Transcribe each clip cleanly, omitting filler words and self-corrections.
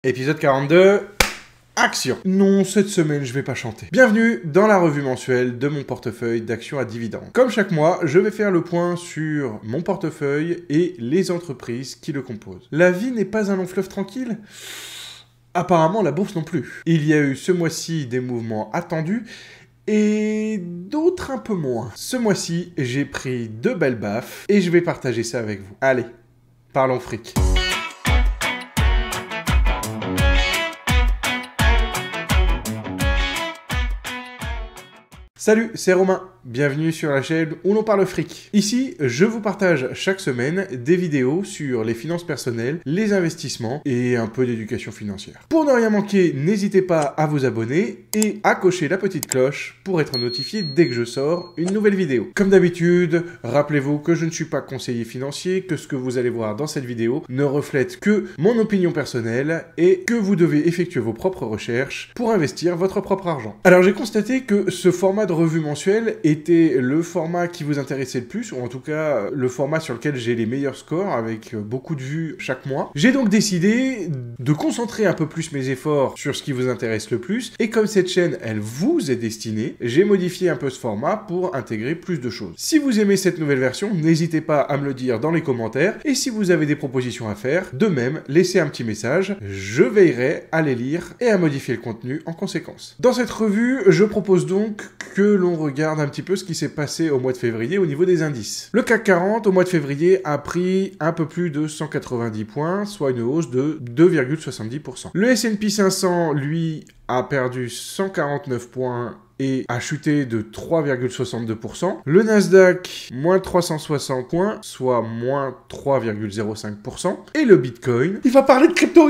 Épisode 42, action. Non, cette semaine, je vais pas chanter. Bienvenue dans la revue mensuelle de mon portefeuille d'actions à dividendes. Comme chaque mois, je vais faire le point sur mon portefeuille et les entreprises qui le composent. La vie n'est pas un long fleuve tranquille ? Apparemment, la bourse non plus. Il y a eu ce mois-ci des mouvements attendus et d'autres un peu moins. Ce mois-ci, j'ai pris 2 belles baffes et je vais partager ça avec vous. Allez, parlons fric. Salut, c'est Romain. Bienvenue sur la chaîne où l'on parle fric. Ici, je vous partage chaque semaine des vidéos sur les finances personnelles, les investissements et un peu d'éducation financière. Pour ne rien manquer, n'hésitez pas à vous abonner et à cocher la petite cloche pour être notifié dès que je sors une nouvelle vidéo. Comme d'habitude, rappelez-vous que je ne suis pas conseiller financier, que ce que vous allez voir dans cette vidéo ne reflète que mon opinion personnelle et que vous devez effectuer vos propres recherches pour investir votre propre argent. Alors j'ai constaté que ce format de revue mensuelle était le format qui vous intéressait le plus, ou en tout cas le format sur lequel j'ai les meilleurs scores avec beaucoup de vues chaque mois. J'ai donc décidé de concentrer un peu plus mes efforts sur ce qui vous intéresse le plus, et comme cette chaîne elle vous est destinée, j'ai modifié un peu ce format pour intégrer plus de choses. Si vous aimez cette nouvelle version, n'hésitez pas à me le dire dans les commentaires, et si vous avez des propositions à faire, de même, laissez un petit message, je veillerai à les lire et à modifier le contenu en conséquence. Dans cette revue, je propose donc que l'on regarde un petit peu ce qui s'est passé au mois de février au niveau des indices. Le CAC 40 au mois de février a pris un peu plus de 190 points, soit une hausse de 2,70%. Le S&P 500, lui, a perdu 149 points et a chuté de 3,62%. Le Nasdaq, moins 360 points, soit moins 3,05%. Et le Bitcoin, il va parler de crypto.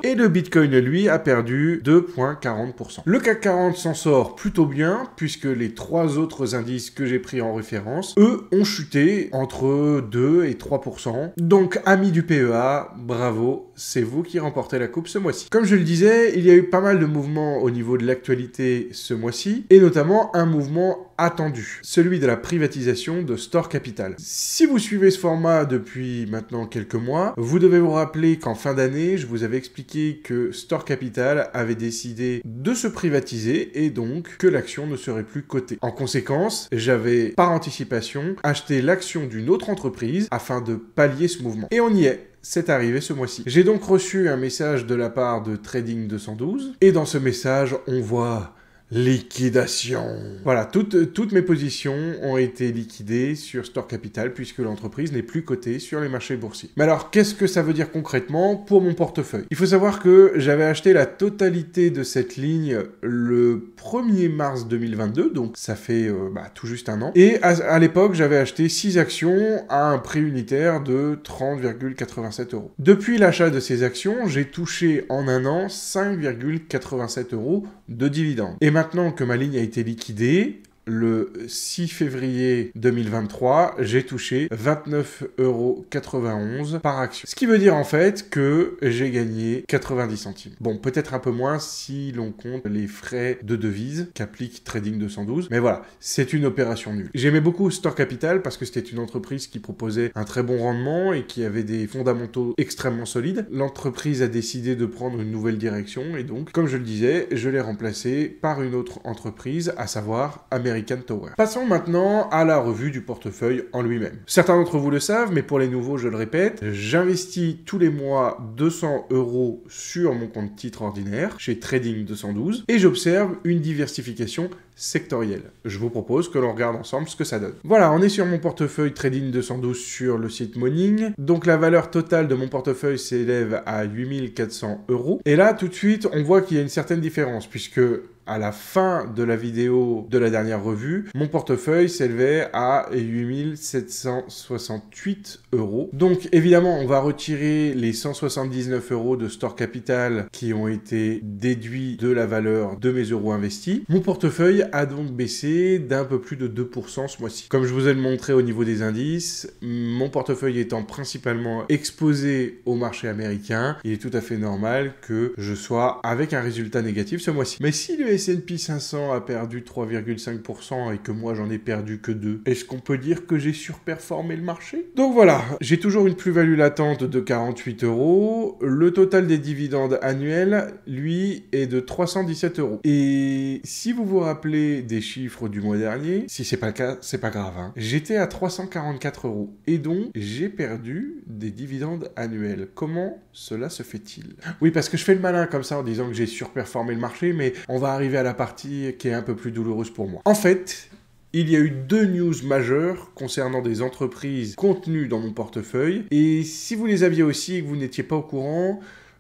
Et le Bitcoin, lui, a perdu 2,40%. Le CAC 40 s'en sort plutôt bien, puisque les 3 autres indices que j'ai pris en référence, eux, ont chuté entre 2 et 3%. Donc, amis du PEA, bravo, c'est vous qui remportez la coupe ce mois-ci. Comme je le disais, il y a eu pas mal de mouvements au niveau de l'actualité ce mois-ci, et notamment un mouvement attendu, celui de la privatisation de Store Capital. Si vous suivez ce format depuis maintenant quelques mois, vous devez vous rappeler qu'en fin d'année, je vous avais expliqué que Store Capital avait décidé de se privatiser et donc que l'action ne serait plus cotée. En conséquence, j'avais par anticipation acheté l'action d'une autre entreprise afin de pallier ce mouvement. Et on y est. C'est arrivé ce mois-ci. J'ai donc reçu un message de la part de Trading 212 et dans ce message, on voit liquidation. Voilà, toutes mes positions ont été liquidées sur Store Capital puisque l'entreprise n'est plus cotée sur les marchés boursiers. Mais alors, qu'est-ce que ça veut dire concrètement pour mon portefeuille ? Il faut savoir que j'avais acheté la totalité de cette ligne le 1er mars 2022, donc ça fait tout juste un an. Et à l'époque, j'avais acheté 6 actions à un prix unitaire de 30,87 €. Depuis l'achat de ces actions, j'ai touché en un an 5,87 € de dividendes. Et maintenant que ma ligne a été liquidée, le 6 février 2023, j'ai touché 29,91 € par action. Ce qui veut dire en fait que j'ai gagné 90 centimes. Bon, peut-être un peu moins si l'on compte les frais de devise qu'applique Trading 212. Mais voilà, c'est une opération nulle. J'aimais beaucoup Store Capital parce que c'était une entreprise qui proposait un très bon rendement et qui avait des fondamentaux extrêmement solides. L'entreprise a décidé de prendre une nouvelle direction et donc, comme je le disais, je l'ai remplacée par une autre entreprise, à savoir American Tower. Passons maintenant à la revue du portefeuille en lui-même. Certains d'entre vous le savent, mais pour les nouveaux, je le répète, j'investis tous les mois 200 € sur mon compte titre ordinaire chez Trading 212 et j'observe une diversification sectorielle. Je vous propose que l'on regarde ensemble ce que ça donne. Voilà, on est sur mon portefeuille Trading 212 sur le site Morning. Donc la valeur totale de mon portefeuille s'élève à 8400 €. Et là, tout de suite, on voit qu'il y a une certaine différence puisque à la fin de la vidéo de la dernière revue, mon portefeuille s'élevait à 8768 €. Donc évidemment, on va retirer les 179 € de Store Capital qui ont été déduits de la valeur de mes euros investis. Mon portefeuille a donc baissé d'un peu plus de 2% ce mois-ci. Comme je vous ai le montré au niveau des indices, mon portefeuille étant principalement exposé au marché américain, il est tout à fait normal que je sois avec un résultat négatif ce mois-ci. Mais si le S&P 500 a perdu 3,5% et que moi j'en ai perdu que 2, est-ce qu'on peut dire que j'ai surperformé le marché? Donc voilà, j'ai toujours une plus-value latente de 48 €. Le total des dividendes annuels, lui, est de 317 €. Et si vous vous rappelez des chiffres du mois dernier, si c'est pas le cas, c'est pas grave, hein. J'étais à 344 € et donc j'ai perdu des dividendes annuels. Comment cela se fait-il? Oui, parce que je fais le malin comme ça en disant que j'ai surperformé le marché, mais on va arriver à la partie qui est un peu plus douloureuse pour moi. En fait, il y a eu 2 news majeures concernant des entreprises contenues dans mon portefeuille, et si vous les aviez aussi et que vous n'étiez pas au courant,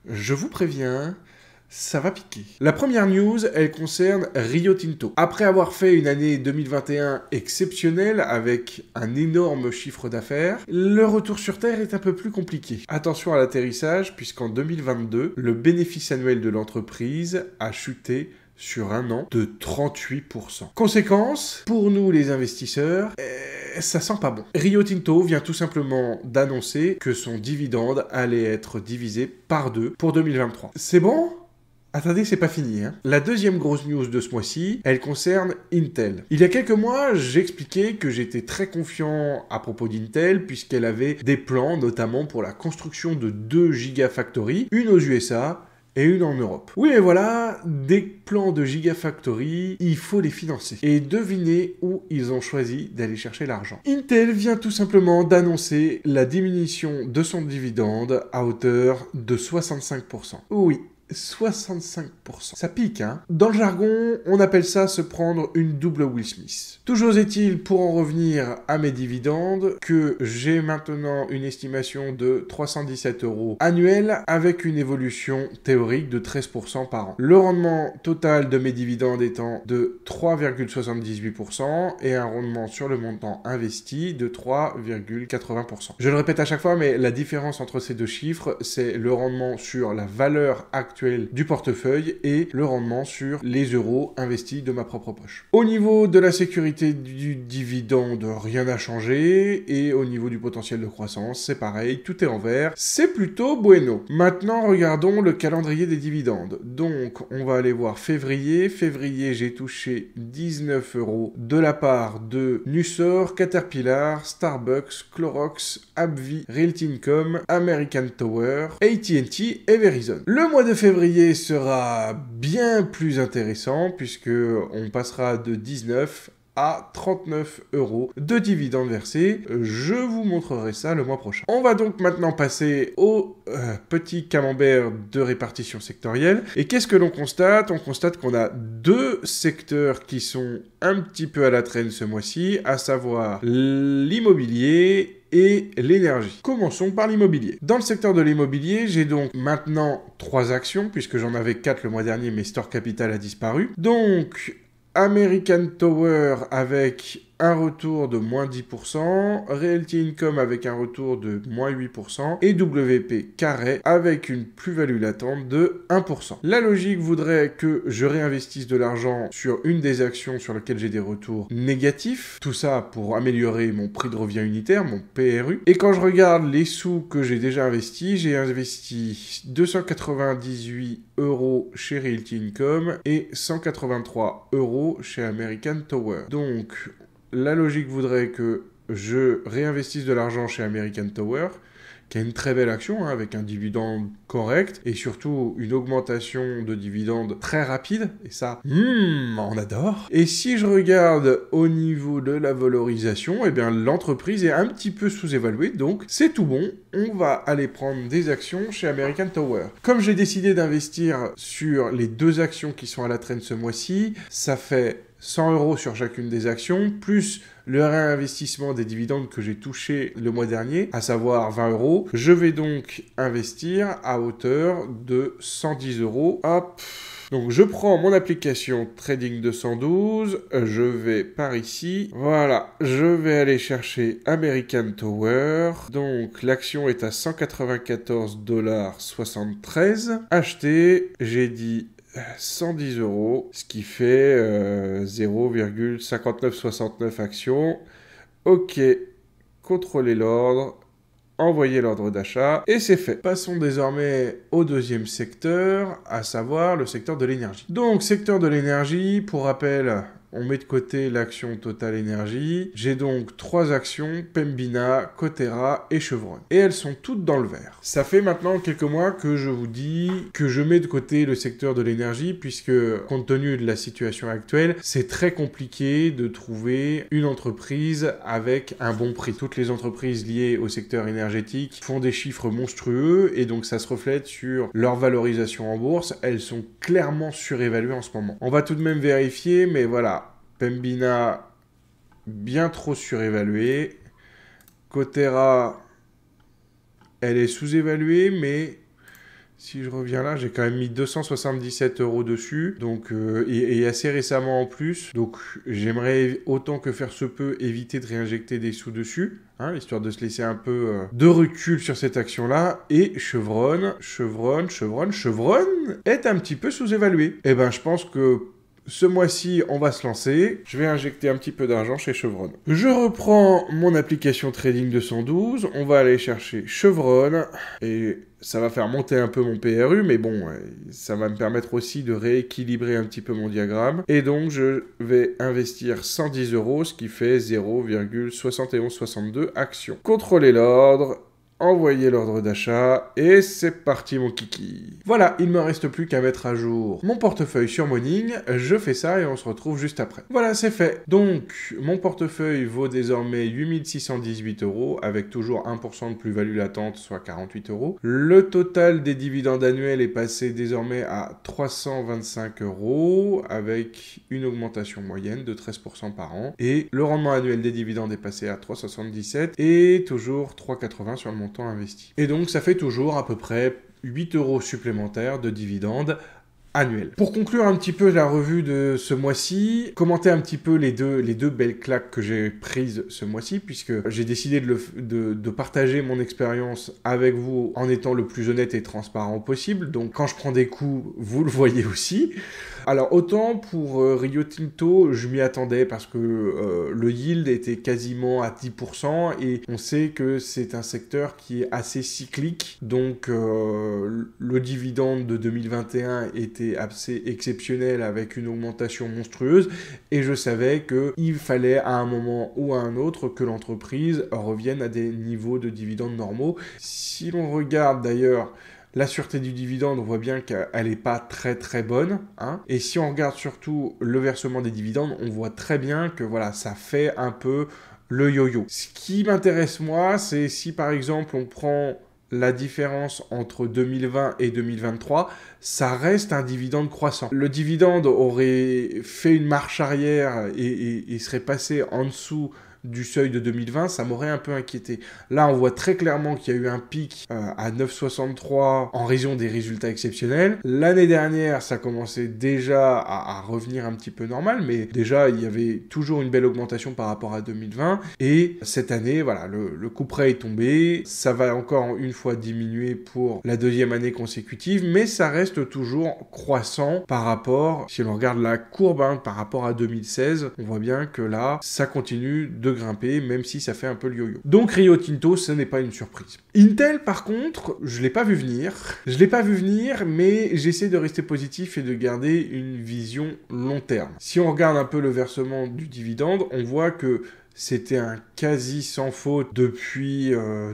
je vous préviens, ça va piquer. La première news, elle concerne Rio Tinto. Après avoir fait une année 2021 exceptionnelle avec un énorme chiffre d'affaires, le retour sur Terre est un peu plus compliqué. Attention à l'atterrissage, puisqu'en 2022, le bénéfice annuel de l'entreprise a chuté sur un an de 38%. Conséquence, pour nous les investisseurs, ça sent pas bon. Rio Tinto vient tout simplement d'annoncer que son dividende allait être divisé par 2 pour 2023. C'est bon ? Attendez, c'est pas fini, hein. La deuxième grosse news de ce mois-ci, elle concerne Intel. Il y a quelques mois, j'expliquais que j'étais très confiant à propos d'Intel, puisqu'elle avait des plans, notamment pour la construction de 2 gigafactories, une aux USA et une en Europe. Oui, mais voilà, des plans de gigafactory, il faut les financer. Et devinez où ils ont choisi d'aller chercher l'argent. Intel vient tout simplement d'annoncer la diminution de son dividende à hauteur de 65%. Oui. 65%. Ça pique, hein. Dans le jargon, on appelle ça se prendre une double Will Smith. Toujours est-il, pour en revenir à mes dividendes, que j'ai maintenant une estimation de 317 € annuels avec une évolution théorique de 13% par an. Le rendement total de mes dividendes étant de 3,78% et un rendement sur le montant investi de 3,80%. Je le répète à chaque fois, mais la différence entre ces deux chiffres, c'est le rendement sur la valeur actuelle du portefeuille et le rendement sur les euros investis de ma propre poche. Au niveau de la sécurité du dividende, rien n'a changé, et au niveau du potentiel de croissance, c'est pareil, tout est en vert, c'est plutôt bueno. Maintenant, regardons le calendrier des dividendes. Donc, on va aller voir février. Février, j'ai touché 19 € de la part de Nucor, Caterpillar, Starbucks, Clorox, AbbVie, Realty Income, American Tower, AT&T et Verizon. Le mois de février sera bien plus intéressant puisque on passera de 19 à 39 € de dividendes versés. Je vous montrerai ça le mois prochain. On va donc maintenant passer au petit camembert de répartition sectorielle. Et qu'est-ce que l'on constate? On constate qu'on a 2 secteurs qui sont un petit peu à la traîne ce mois-ci, à savoir l'immobilier et l'énergie. Commençons par l'immobilier. Dans le secteur de l'immobilier, j'ai donc maintenant 3 actions, puisque j'en avais 4 le mois dernier, mais Store Capital a disparu. Donc, American Tower avec un retour de moins 10%, Realty Income avec un retour de moins 8%, et WP Carré avec une plus-value latente de 1%. La logique voudrait que je réinvestisse de l'argent sur une des actions sur lesquelles j'ai des retours négatifs, tout ça pour améliorer mon prix de revient unitaire, mon PRU. Et quand je regarde les sous que j'ai déjà investis, j'ai investi 298 € chez Realty Income et 183 € chez American Tower. Donc, la logique voudrait que je réinvestisse de l'argent chez American Tower, qui a une très belle action, hein, avec un dividende correct, et surtout une augmentation de dividendes très rapide, et ça, on adore. Et si je regarde au niveau de la valorisation, eh bien l'entreprise est un petit peu sous-évaluée, donc c'est tout bon, on va aller prendre des actions chez American Tower. Comme j'ai décidé d'investir sur les 2 actions qui sont à la traîne ce mois-ci, ça fait 100 € sur chacune des actions, plus le réinvestissement des dividendes que j'ai touché le mois dernier, à savoir 20 €. Je vais donc investir à hauteur de 110 €. Hop. Donc je prends mon application Trading 212, je vais par ici, voilà, je vais aller chercher American Tower, donc l'action est à 194,73 $, acheter, j'ai dit 110 €, ce qui fait 0,5969 actions. Ok, contrôler l'ordre. envoyer l'ordre d'achat, et c'est fait. Passons désormais au deuxième secteur, à savoir le secteur de l'énergie. Donc, secteur de l'énergie, pour rappel, on met de côté l'action Total Energy. J'ai donc 3 actions, Pembina, Coterra et Chevron. Et elles sont toutes dans le vert. Ça fait maintenant quelques mois que je vous dis que je mets de côté le secteur de l'énergie, puisque compte tenu de la situation actuelle, c'est très compliqué de trouver une entreprise avec un bon prix. Toutes les entreprises liées au secteur énergétique font des chiffres monstrueux, et donc ça se reflète sur leur valorisation en bourse. Elles sont clairement surévaluées en ce moment. On va tout de même vérifier, mais voilà. Pembina, bien trop surévaluée. Coterra, elle est sous-évaluée, mais si je reviens là, j'ai quand même mis 277 € dessus, donc, et assez récemment en plus. Donc j'aimerais, autant que faire se peut, éviter de réinjecter des sous dessus, hein, histoire de se laisser un peu de recul sur cette action-là. Et Chevron est un petit peu sous-évalué. Et ben je pense que ce mois-ci, on va se lancer. Je vais injecter un petit peu d'argent chez Chevron. Je reprends mon application Trading 212. On va aller chercher Chevron. Et ça va faire monter un peu mon PRU. Mais bon, ça va me permettre aussi de rééquilibrer un petit peu mon diagramme. Et donc, je vais investir 110 €, ce qui fait 0,7162 actions. Contrôler l'ordre. Envoyer l'ordre d'achat, et c'est parti mon kiki. Voilà, il me reste plus qu'à mettre à jour mon portefeuille sur Morning, je fais ça et on se retrouve juste après. Voilà, c'est fait. Donc, mon portefeuille vaut désormais 8618 € avec toujours 1% de plus-value latente, soit 48 €. Le total des dividendes annuels est passé désormais à 325 € avec une augmentation moyenne de 13% par an. Et le rendement annuel des dividendes est passé à 3,77 et toujours 3,80 sur le montant investi. Et donc ça fait toujours à peu près 8 € supplémentaires de dividendes annuels. Pour conclure un petit peu la revue de ce mois-ci, commenter un petit peu les deux belles claques que j'ai prises ce mois-ci, puisque j'ai décidé de partager mon expérience avec vous en étant le plus honnête et transparent possible. Donc quand je prends des coups, vous le voyez aussi. Alors autant pour Rio Tinto, je m'y attendais parce que le yield était quasiment à 10% et on sait que c'est un secteur qui est assez cyclique. Donc le dividende de 2021 était assez exceptionnel avec une augmentation monstrueuse et je savais qu'il fallait à un moment ou à un autre que l'entreprise revienne à des niveaux de dividendes normaux. Si l'on regarde d'ailleurs la sûreté du dividende, on voit bien qu'elle n'est pas très très bonne, hein. Et si on regarde surtout le versement des dividendes, on voit très bien que voilà, ça fait un peu le yo-yo. Ce qui m'intéresse moi, c'est si par exemple on prend la différence entre 2020 et 2023, ça reste un dividende croissant. Le dividende aurait fait une marche arrière et serait passé en dessous du seuil de 2020, ça m'aurait un peu inquiété. Là, on voit très clairement qu'il y a eu un pic à 9,63 en raison des résultats exceptionnels. L'année dernière, ça commençait déjà à revenir un petit peu normal, mais déjà, il y avait toujours une belle augmentation par rapport à 2020. Et cette année, voilà, le coup près est tombé. Ça va encore une fois diminuer pour la deuxième année consécutive, mais ça reste toujours croissant par rapport, si on regarde la courbe, hein, par rapport à 2016, on voit bien que là, ça continue de grimper, même si ça fait un peu le yo-yo. Donc Rio Tinto, ce n'est pas une surprise. Intel, par contre, je l'ai pas vu venir. Je l'ai pas vu venir, mais j'essaie de rester positif et de garder une vision long terme. Si on regarde un peu le versement du dividende, on voit que c'était un quasi sans faute depuis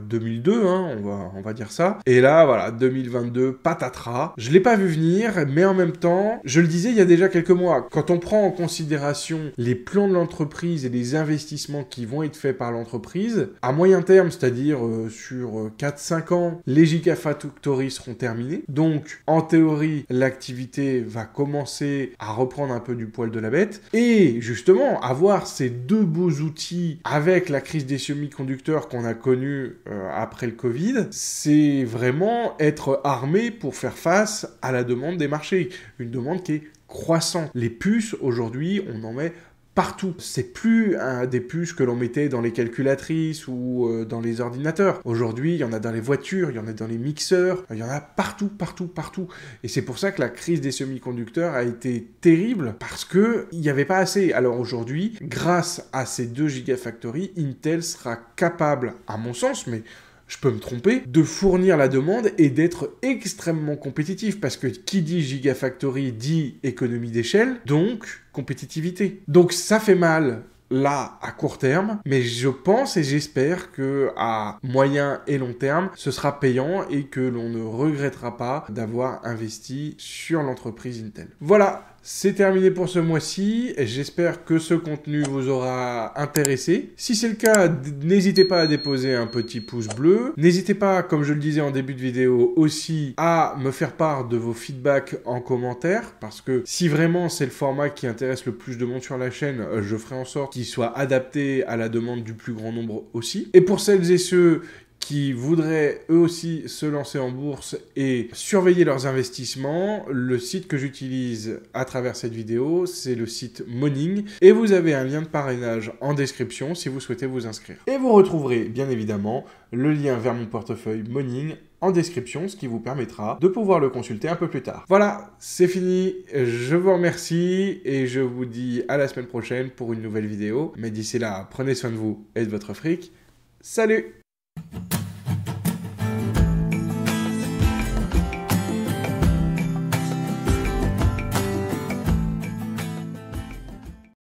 2002, hein, on va dire ça. Et là, voilà, 2022, patatras. Je l'ai pas vu venir, mais en même temps, je le disais il y a déjà quelques mois, quand on prend en considération les plans de l'entreprise et les investissements qui vont être faits par l'entreprise, à moyen terme, c'est-à-dire sur 4-5 ans, les Gigafactories seront terminées. Donc, en théorie, l'activité va commencer à reprendre un peu du poil de la bête. Et justement, avoir ces deux beaux outils avec la crise des semi-conducteurs qu'on a connue après le Covid, c'est vraiment être armé pour faire face à la demande des marchés. Une demande qui est croissante. Les puces, aujourd'hui, on en met partout. C'est plus des puces que l'on mettait dans les calculatrices ou dans les ordinateurs. Aujourd'hui, il y en a dans les voitures, il y en a dans les mixeurs, il y en a partout, partout, partout. Et c'est pour ça que la crise des semi-conducteurs a été terrible, parce que il n'y avait pas assez. Alors aujourd'hui, grâce à ces deux Gigafactories, Intel sera capable, à mon sens, mais je peux me tromper, de fournir la demande et d'être extrêmement compétitif, parce que qui dit Gigafactory dit économie d'échelle, donc compétitivité. Donc ça fait mal là à court terme, mais je pense et j'espère que à moyen et long terme, ce sera payant et que l'on ne regrettera pas d'avoir investi sur l'entreprise Intel. Voilà. C'est terminé pour ce mois-ci, j'espère que ce contenu vous aura intéressé. Si c'est le cas, n'hésitez pas à déposer un petit pouce bleu. N'hésitez pas, comme je le disais en début de vidéo, aussi à me faire part de vos feedbacks en commentaire, parce que si vraiment c'est le format qui intéresse le plus de monde sur la chaîne, je ferai en sorte qu'il soit adapté à la demande du plus grand nombre aussi. Et pour celles et ceux qui voudraient eux aussi se lancer en bourse et surveiller leurs investissements, le site que j'utilise à travers cette vidéo, c'est le site Moning, et vous avez un lien de parrainage en description si vous souhaitez vous inscrire. Et vous retrouverez bien évidemment le lien vers mon portefeuille Moning en description, ce qui vous permettra de pouvoir le consulter un peu plus tard. Voilà, c'est fini, je vous remercie et je vous dis à la semaine prochaine pour une nouvelle vidéo. Mais d'ici là, prenez soin de vous et de votre fric. Salut!